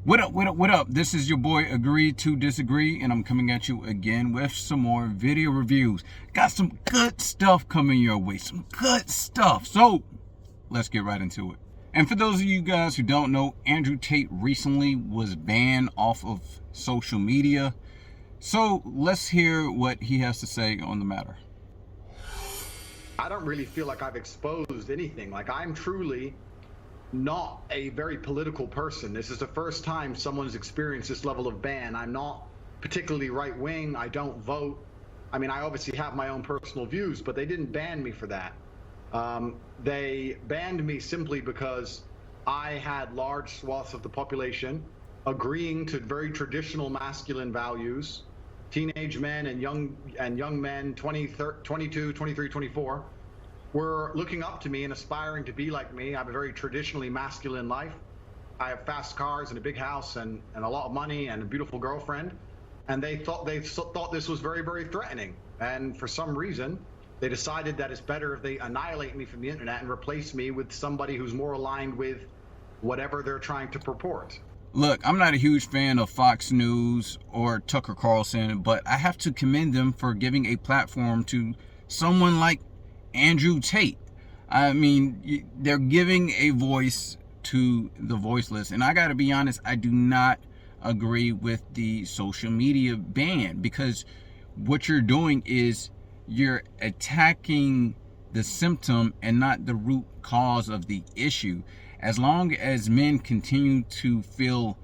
What up, what up, what up? This is your boy Agree to Disagree, and I'm coming at you again with some more video reviews. Got some good stuff coming your way, some good stuff. So, let's get right into it. And for those of you guys who don't know, Andrew Tate recently was banned off of social media. So, let's hear what he has to say on the matter. I don't really feel like I've exposed anything. Like, I'm truly not a very political person. This is the first time someone's experienced this level of ban. I'm not particularly right-wing. I don't vote. I mean, I obviously have my own personal views, but they didn't ban me for that. They banned me simply because I had large swaths of the population agreeing to very traditional masculine values. Teenage men and young men, 22, 23, 24, were looking up to me and aspiring to be like me. I have a very traditionally masculine life. I have fast cars and a big house and a lot of money and a beautiful girlfriend. And they thought this was very, very threatening. And for some reason, they decided that it's better if they annihilate me from the internet and replace me with somebody who's more aligned with whatever they're trying to purport. Look, I'm not a huge fan of Fox News or Tucker Carlson, but I have to commend them for giving a platform to someone like Andrew Tate. I mean, they're giving a voice to the voiceless. And I got to be honest, I do not agree with the social media ban, because what you're doing is you're attacking the symptom and not the root cause of the issue. As long as men continue to feel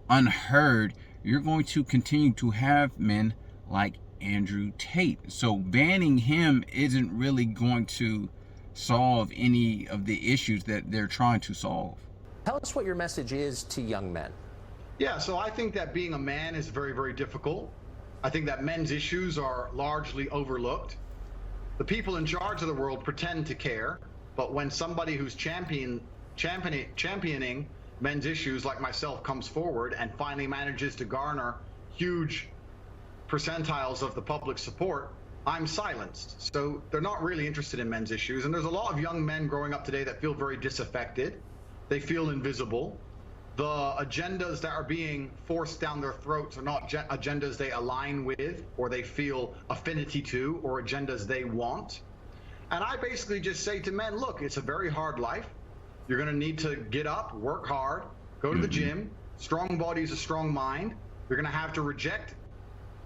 unheard, you're going to continue to have men like Andrew Tate. So banning him isn't really going to solve any of the issues that they're trying to solve. Tell us what your message is to young men. Yeah, so I think that being a man is very, very difficult. I think that men's issues are largely overlooked. The people in charge of the world pretend to care, but when somebody who's championing men's issues like myself comes forward and finally manages to garner huge percentiles of the public support, I'm silenced. So they're not really interested in men's issues. And there's a lot of young men growing up today that feel very disaffected. They feel invisible. The agendas that are being forced down their throats are not agendas they align with, or they feel affinity to, or agendas they want. And I basically just say to men, look, it's a very hard life. You're going to need to get up, work hard, go to the gym. Strong body is a strong mind. You're going to have to reject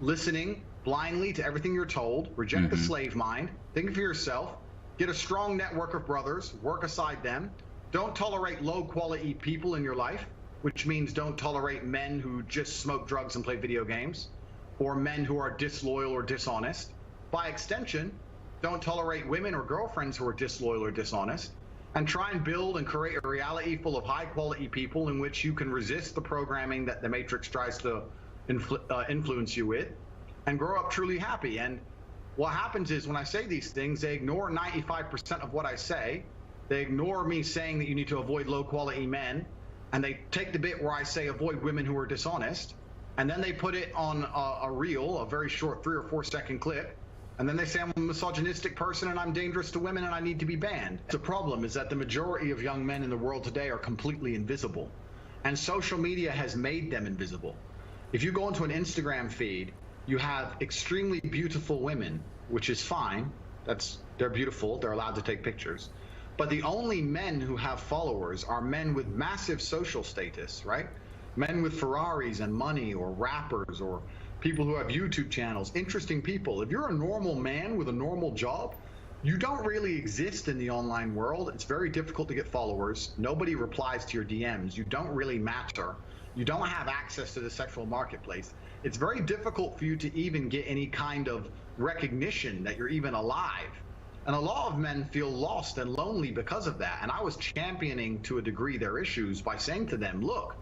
listening blindly to everything you're told, reject the slave mind, think for yourself, get a strong network of brothers, work aside them. Don't tolerate low quality people in your life, which means don't tolerate men who just smoke drugs and play video games, or men who are disloyal or dishonest. By extension, don't tolerate women or girlfriends who are disloyal or dishonest, and try and build and create a reality full of high quality people in which you can resist the programming that the Matrix tries to influence you with, and grow up truly happy. And what happens is, when I say these things, they ignore 95% of what I say. They ignore me saying that you need to avoid low quality men, and they take the bit where I say avoid women who are dishonest, and then they put it on a reel, a very short 3 or 4 second clip, and then they say I'm a misogynistic person and I'm dangerous to women and I need to be banned. The problem is that the majority of young men in the world today are completely invisible, and social media has made them invisible. If you go into an Instagram feed, you have extremely beautiful women, which is fine. They're beautiful, they're allowed to take pictures. But the only men who have followers are men with massive social status, right? Men with Ferraris and money, or rappers, or people who have YouTube channels, interesting people. If you're a normal man with a normal job, you don't really exist in the online world. It's very difficult to get followers. Nobody replies to your DMs. You don't really matter. You don't have access to the sexual marketplace. It's very difficult for you to even get any kind of recognition that you're even alive. And a lot of men feel lost and lonely because of that. And I was championing, to a degree, their issues by saying to them, look,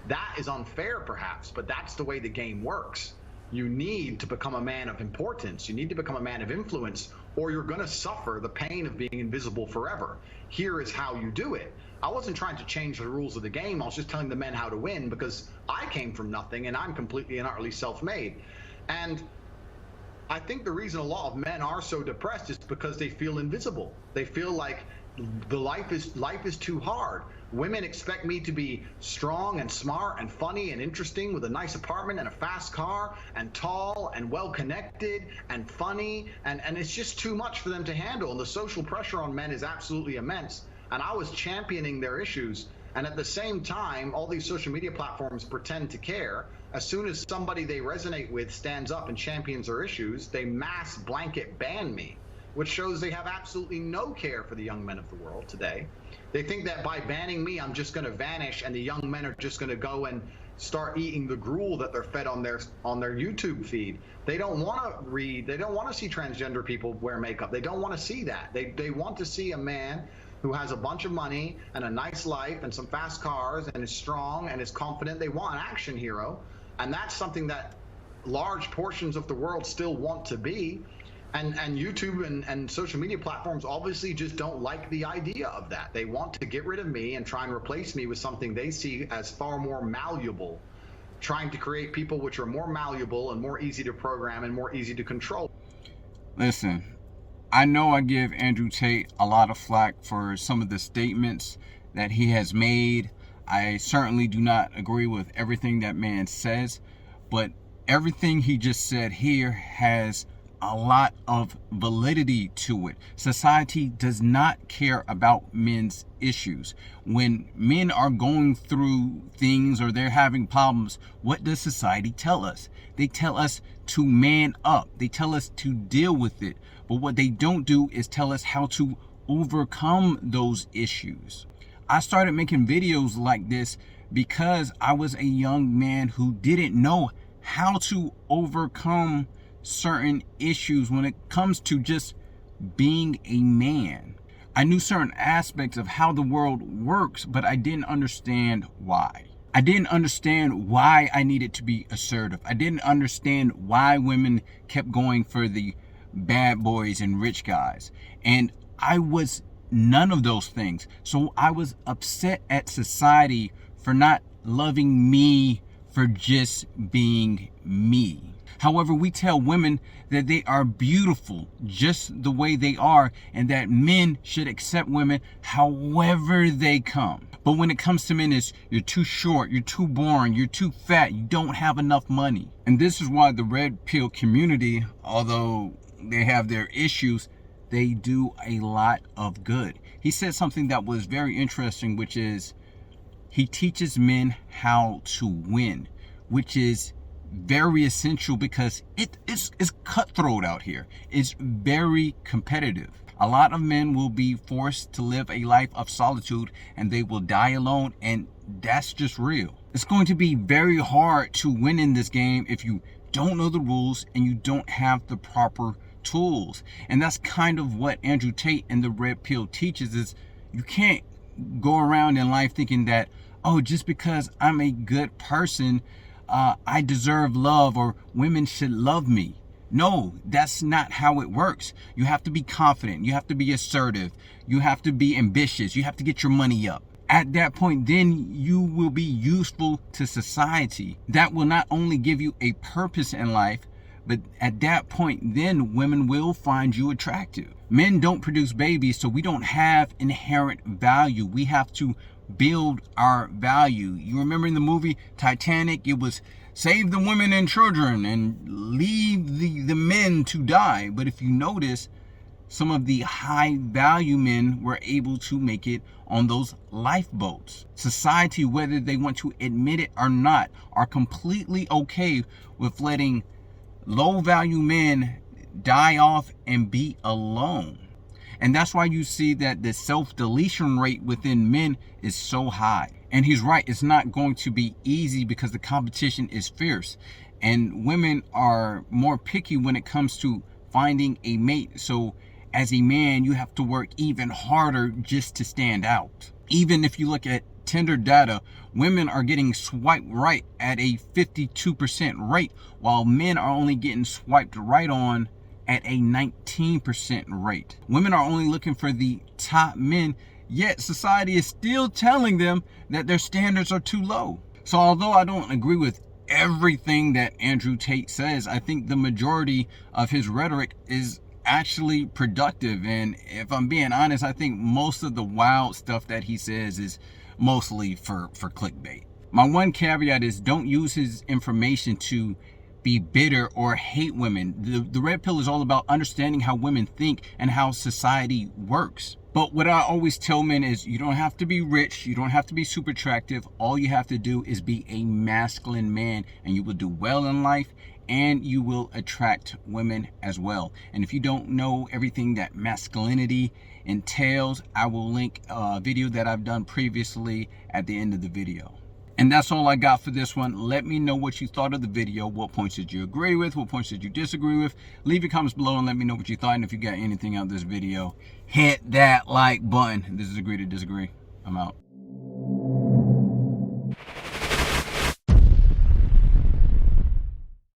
that is unfair perhaps, but that's the way the game works. You need to become a man of importance. You need to become a man of influence, or you're going to suffer the pain of being invisible forever. Here is how you do it. I wasn't trying to change the rules of the game. I was just telling the men how to win, because I came from nothing and I'm completely and utterly self-made. And I think the reason a lot of men are so depressed is because they feel invisible. They feel like life is too hard. Women expect me to be strong and smart and funny and interesting with a nice apartment and a fast car and tall and well connected and funny, and it's just too much for them to handle. And the social pressure on men is absolutely immense. And I was championing their issues. And at the same time, all these social media platforms pretend to care. As soon as somebody they resonate with stands up and champions their issues, they mass blanket ban me, which shows they have absolutely no care for the young men of the world today. They think that by banning me, I'm just going to vanish and the young men are just going to go and start eating the gruel that they're fed on their YouTube feed. They don't want to read. They don't want to see transgender people wear makeup. They don't want to see that. They want to see a man who has a bunch of money and a nice life and some fast cars and is strong and is confident. They want an action hero. And that's something that large portions of the world still want to be. And YouTube and social media platforms obviously just don't like the idea of that. They want to get rid of me and try and replace me with something they see as far more malleable, trying to create people which are more malleable and more easy to program and more easy to control. Listen, I know I give Andrew Tate a lot of flack for some of the statements that he has made. I certainly do not agree with everything that man says, but everything he just said here has a lot of validity to it. Society does not care about men's issues. When men are going through things or they're having problems, what does society tell us? They tell us to man up. They tell us to deal with it. But what they don't do is tell us how to overcome those issues. I started making videos like this because I was a young man who didn't know how to overcome certain issues when it comes to just being a man. I knew certain aspects of how the world works, but I didn't understand why. I didn't understand why I needed to be assertive. I didn't understand why women kept going for the bad boys and rich guys. And I was none of those things. So I was upset at society for not loving me for just being me. However, we tell women that they are beautiful just the way they are and that men should accept women however they come. But when it comes to men, it's you're too short, you're too boring, you're too fat, you don't have enough money. And this is why the red pill community, although they have their issues, they do a lot of good. He said something that was very interesting, which is he teaches men how to win, which is very essential because it's cutthroat out here. It's very competitive. A lot of men will be forced to live a life of solitude and they will die alone, and that's just real. It's going to be very hard to win in this game if you don't know the rules and you don't have the proper tools. And that's kind of what Andrew Tate and the Red Pill teaches, is you can't go around in life thinking that, oh, just because I'm a good person, I deserve love or women should love me. No, that's not how it works. You have to be confident. You have to be assertive. You have to be ambitious. You have to get your money up. At that point, then you will be useful to society. That will not only give you a purpose in life, but at that point, then women will find you attractive. Men don't produce babies, so we don't have inherent value. We have to build our value. You remember in the movie Titanic, it was save the women and children and leave the men to die. But if you notice, some of the high value men were able to make it on those lifeboats. Society, whether they want to admit it or not, are completely okay with letting low value men die off and be alone. And that's why you see that the self-deletion rate within men is so high. And he's right, it's not going to be easy because the competition is fierce. And women are more picky when it comes to finding a mate. So as a man, you have to work even harder just to stand out. Even if you look at Tinder data, women are getting swiped right at a 52% rate, while men are only getting swiped right on at a 19% rate. Women are only looking for the top men, yet society is still telling them that their standards are too low. So although I don't agree with everything that Andrew Tate says, I think the majority of his rhetoric is actually productive. And if I'm being honest, I think most of the wild stuff that he says is mostly for clickbait. My one caveat is don't use his information to be bitter or hate women. The red pill is all about understanding how women think and how society works. But what I always tell men is you don't have to be rich, you don't have to be super attractive. All you have to do is be a masculine man, and you will do well in life, and you will attract women as well. And if you don't know everything that masculinity entails, I will link a video that I've done previously at the end of the video. And that's all I got for this one. Let me know what you thought of the video. What points did you agree with? What points did you disagree with? Leave your comments below and let me know what you thought. And if you got anything out of this video, hit that like button. This is Agree to Disagree. I'm out.